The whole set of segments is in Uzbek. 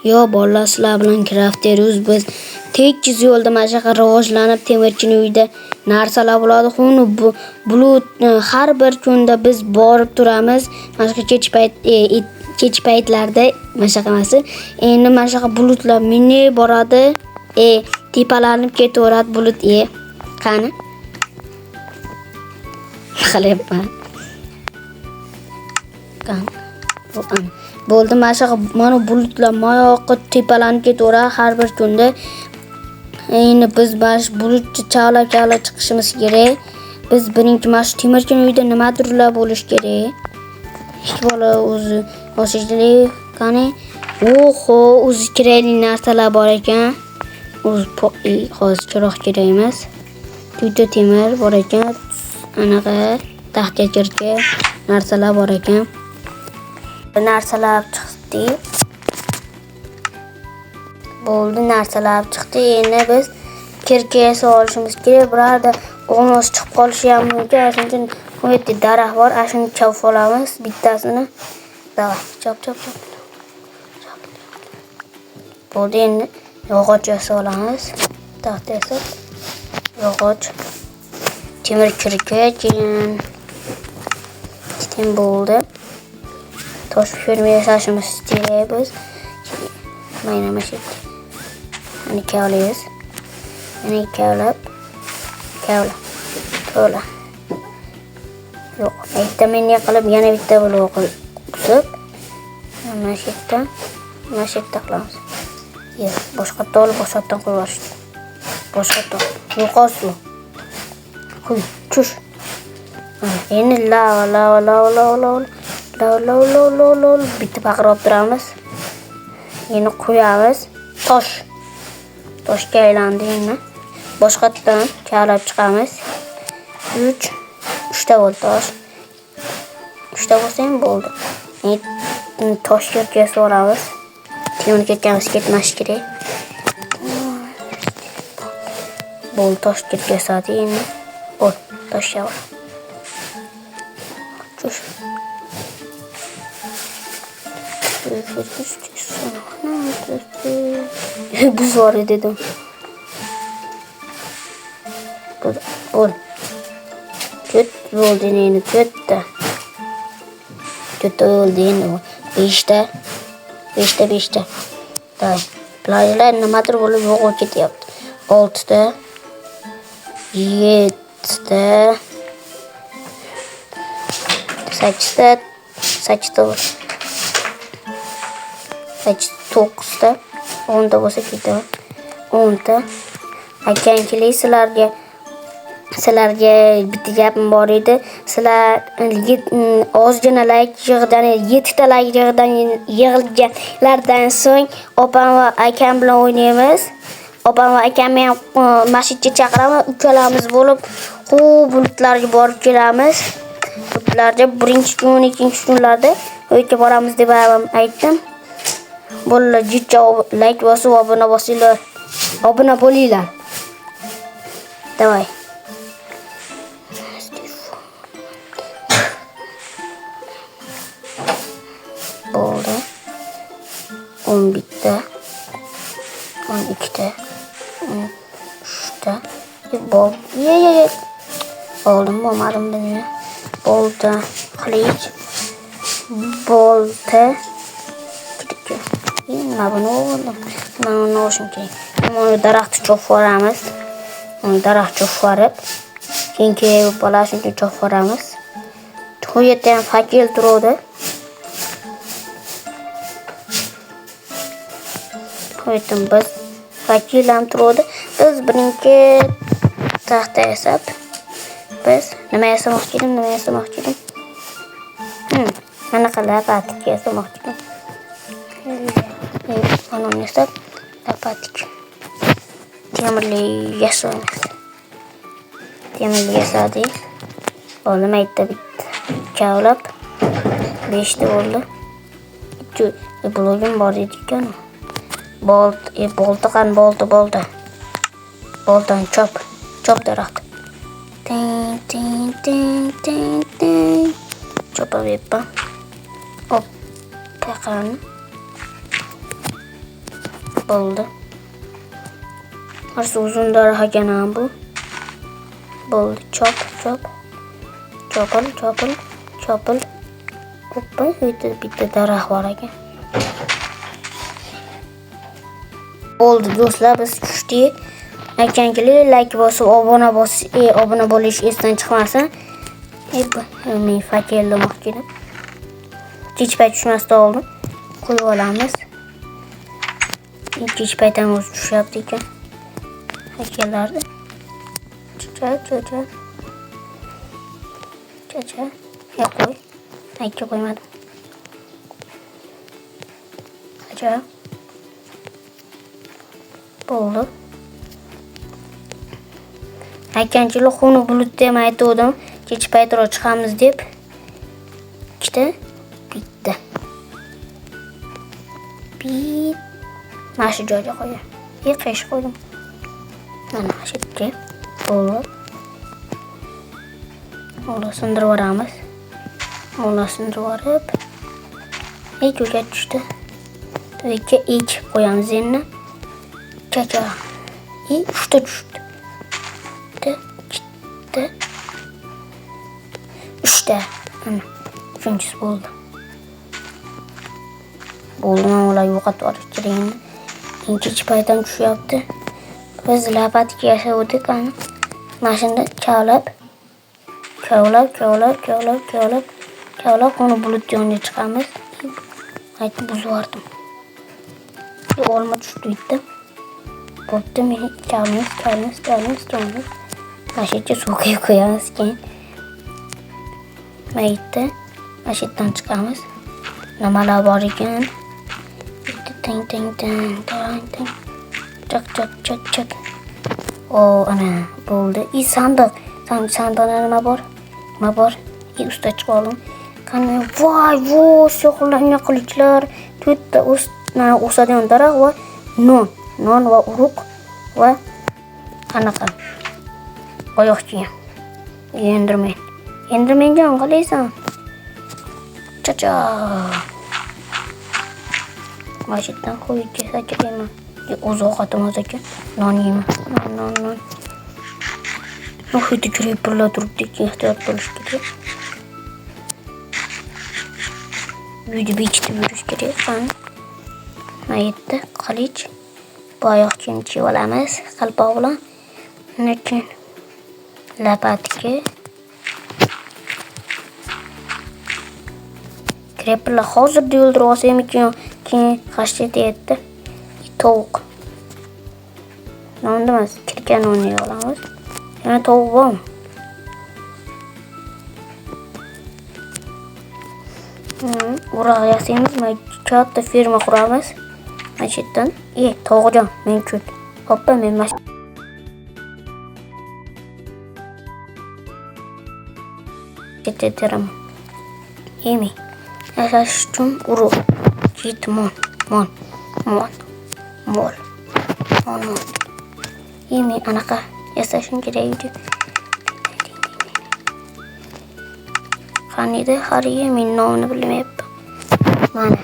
Yo bolalar sizlar bilan crafteruz biz tekis yo'lda mana shunaqa rivojlanib temirchining uyida narsalar bo'ladi. Xuni bulut har bir kunda biz borib turamiz. Mana shu kech paytlarda mana shunaqa emas. Endi mana shunaqa bulutlar minib boradi. Tepalanib ketaveradi bulut. Qani? Qilyapman. Qani? Bo'ldi mana bulutlar moyoqqa tepalanib ketaveradi har bir kunda. Endi biz bash bulutni chavlab chiqishimiz kerak. Biz birinchi mana shu temirchining uyida nimadirlar bo'lish kerak. Hech bola o'zi oshishli qani. Oho, o'zi kerakli narsalar bor ekan. Hozir chiroq kerak emas. Uyda temir bor ekan. Anaqa taxtachirka narsalar bor ekan. Narsalar chiqdi. Bo'ldi, narsalar chiqdi. Endi biz kirkaga solishimiz kerak. Birorda qo'ng'os chiqib qolishi ham mumkin. Shuning uchun bu yerda daraxt bor. Shuni chopib olamiz bittasini. Davay, chop. Bo'ldi, endi yog'och solamiz. Taxta yasab, yog'och, temir kirka, keyin bo'ldi. Tosh ferma yasashimiz kerak biz. Mana shu. Ani kavlaymiz. Ani kavla. To'la. Yo'q, aytamen qilib yana bitta blok qilib, mana shu yerda qilamiz. Yo'q, boshqa boshqatdan qo'yamiz. Boshqatdan. Yo'qosu. Qo'y, chush. Endi lava. Bitta paqirib turamiz. Endi qo'yamiz. Toshga aylandi endi. Boshqatdan kavlab chiqamiz. 3 ta bo'ldi tosh. 3 ta bo'lsa ham bo'ldi. Endi tosh kirkaga solamiz. Temir kirkamiz ketmashi kerak. Bo'ldi, tosh kirkaga soldi endi. Bo'l, tosh yavr. Chush. Buz var dedim. Ol. Köt oldu yine kötü. Kötü oldu yine. Beşte. Tamam. Playalar nemadir bo'lib yo'q ketyapti. 6'da. 7'da. 8'da. 9'da. 10'da bo'lsa ketadi. 10'da. Akankilar sizlarga bitta gapim bor edi. Sizlar ozgina like yig'dan 7 ta like yig'ilganlardan so'ng opam va akam bilan o'ynaymiz. Opam va akamni ham masjidga chaqiraman. Ukkalamiz bo'lib bulutlarga borib kelamiz. Bulutlarga birinchi kun, ikkinchi kunlarda o'yga boramiz deb aytdim. Bolalar jicha like bosib obuna bo'linglar. Davay. Bo'ldi. 11 ta. 12 ta. 13 ta. Bo'ldi. Bo'lmadim buni. Bo'ldi. Qilich. Bo'ldi. Mana buni olishim kerak. Mana daraxtni cho'fvoramiz. Daraxt cho'fvorib, keyin bolashini cho'fvoramiz. Bu yerda ham fakil turadi. Qo'ydim biz. Fakil ham turadi. Biz birinchi taxta yasab, biz nima yasamoqchi edim? Mana qilib patik yasamoqchi edim. Onu yasab, patik. Temirli yasadik. Bo'ldi, mayda bitta kavlab 5 ta bo'ldi. Blogim bor ekan. Bo'ldi. Boldan chop daraxt. Ting. Chopib yeppa. Hop, paqan. Bo'ldi. Qarsa uzun daraxt ekan bu. Bo'ldi. Chop. Chopil. Hoppa, bitta daraxt bor ekan. Bo'ldi do'stlar, biz tushdik. Aytgankilik like bosib, obuna bo'lish esdan chiqmasin. Men fakel demoqchi edim. Kech payt tushmasdan oldin qo'yib olamiz. Kech payt ham o'zi tushyapti ekan. Fakellarni. Chacha. Qo'y. Aytga qo'ymadim. Chacha. Bo'ldi. Aytganchilik xuni bulut deb aytdim. Kech paytroq chiqamiz deb. Ikkita, bitta. Mana shu joyga qo'ydim. Qish qo'ydim. Mana shu yerga. Bo'ldi. Mo'la sindirib yuboramiz. Mo'la sindirib yuborib. Jo'ja tushdi. Yo'lga qo'yamiz endi. Chacha. Uchta tushdi. Ikkita. Uchta. Uchinchisi bo'ldi. Mana ular yo'qotib olish kerak endi. Kech paytdan tushyapti. Biz lapatga yashavdik ana. Mashina kavlab uni bulut yoniga chiqamiz. Aytib buzardim. Olma tushdi bitta. Bo'pti, men kavlamiz. Mashinaga suvga qo'yamiz keyin. Maytda mashinadan chiqamiz. Nimalar bor ekan? Tang. Chak. Ana bo'ldi. Sandiq. Sandiqda nima bor? Usta chiqib oldim. Qani, voy, so'qilgan qilichlar, to'rtta o'sadigan daraxt va non va urug' va qanaqa oyoq kiyim. Endirmenjon qalaysan? Chacha. Mashinadan qo'yib kesaman. O'z ovqatimiz ekan. Non yeyman. Non. Hidi kirib birla turibdi, ehtiyot bo'lish kerak. Uyda bekitib yurish kerak. Maytda qilich. Bu oyoq kiyim kiyib olamiz qalpoq bilan. Lekin lapatga kreplar hozirda o'ldirib olsam keyin qashta deyapti. Tovuq. Non emas, kirgan nonni olamiz. Yana tovuq bormi? O'roq yasaymiz, katta ferma quramiz. Mashinadan. Tovuqjon, men kut. Hoppa, men teraman. Yemi. Yashash uchun urug', mon. Yemi anaqa yasashim kerak edi. Qanida hariga men nomini bilmayapman. Mana.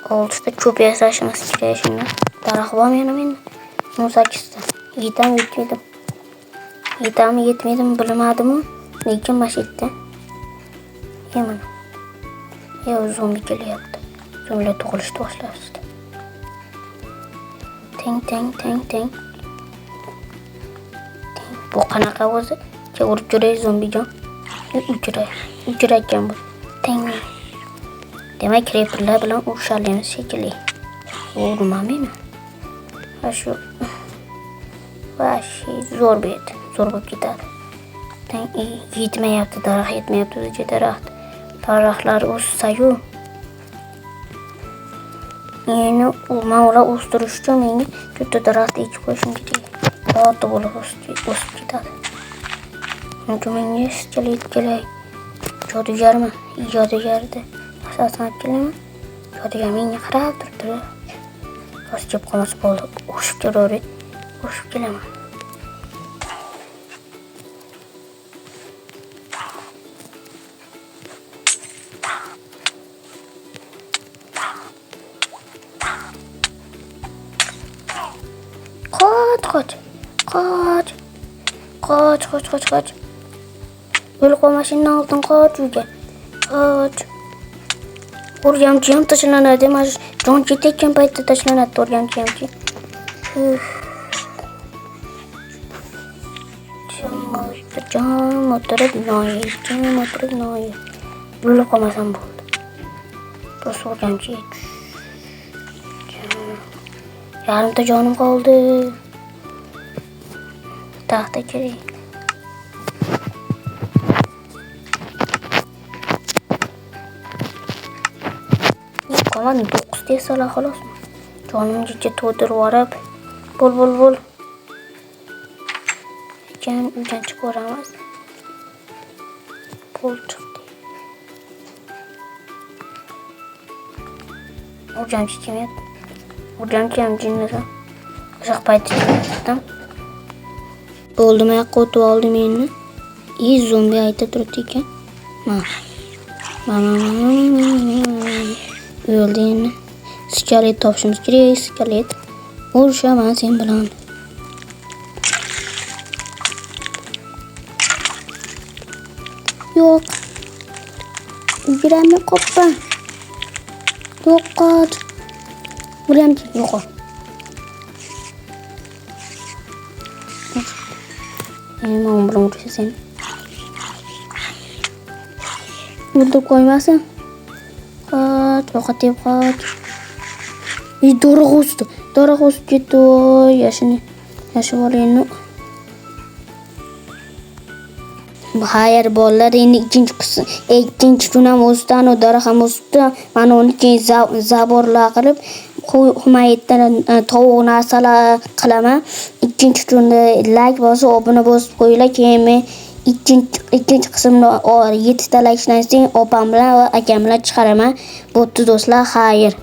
Oltita ko'p yasashimiz kerak shunda. Daraxt bormi yana menda? 18 ta. Yetmaydimi bilmadim. Lekin mashitda. Mana. Zombi kelyapti. Zombilar tug'ilishni boshlashdi. Teng. Bu qanaqa o'zi? Urib ko'ray zombijon. Uchrayotgan bu. Teng. Demak, kreperlar bilan urushamiz shekilli. Urmayman. Shu. Zo'r bo'lib ketadi. Yetmayapti, daraxt. Daraxtlar o'ssayu. Endi men ular o'stirish uchun menga katta daraxt ekib qo'yishim kerak. Katta bo'lib o'sib ketadi. Menga ishchilik kerak. Jodugarda asosan kelaman. Jodugar menga qarab turibdi. O'sib qolmas bo'ldi. O'sib kelaman. Qoch. O'lik mashinadan oldin qoch uyga. Qoch. O'rgamchi ham tashlanadi. Mana jon ketayotgan paytda tashlanadi o'rgamchi hamchi. Jon o'tirib noy. O'lik qolmasam bo'ldi. To's o'rgamchi. Yarimta jonim qoldi. Taxta kerak. Qolmadi 9 tesa xolos. Jonimga to'dirib yorib. Bo'l. Uydan chiqib o'ramiz. Pul chiqdi. O'rgamchi kemayapti. O'rgamchi ham jinnasa. O'sha paytda chiqdim. Bo'ldimi, qo'tib oldim endi. Zombi aytib turibdi ekan. O'ldi endi. Skelet topishimiz kerak, skelet. Urishaman sen bilan. Yo'q. Yugurami qoppa. Yo'q. O'rgamchi yo'q. Nima bilan urishasan? O'ldirib qo'ymasin. Qoch. Daraxt o'sib ketdi. Yashab olaymi? Hayır bolalar endi ikkinchi kun ham o'sdan u daraxt ham o'sibdi. Mana uni keyin zaborlar qilib humayatdan tovuq narsalar qilaman. Ikkinchi kunda like bosib obuna bosib qo'yinglar. Keyin men ikkinchi qismni 7 ta like ishdan so'ng opam bilan va akam bilan chiqaraman. Bo'pti do'stlar, xayr.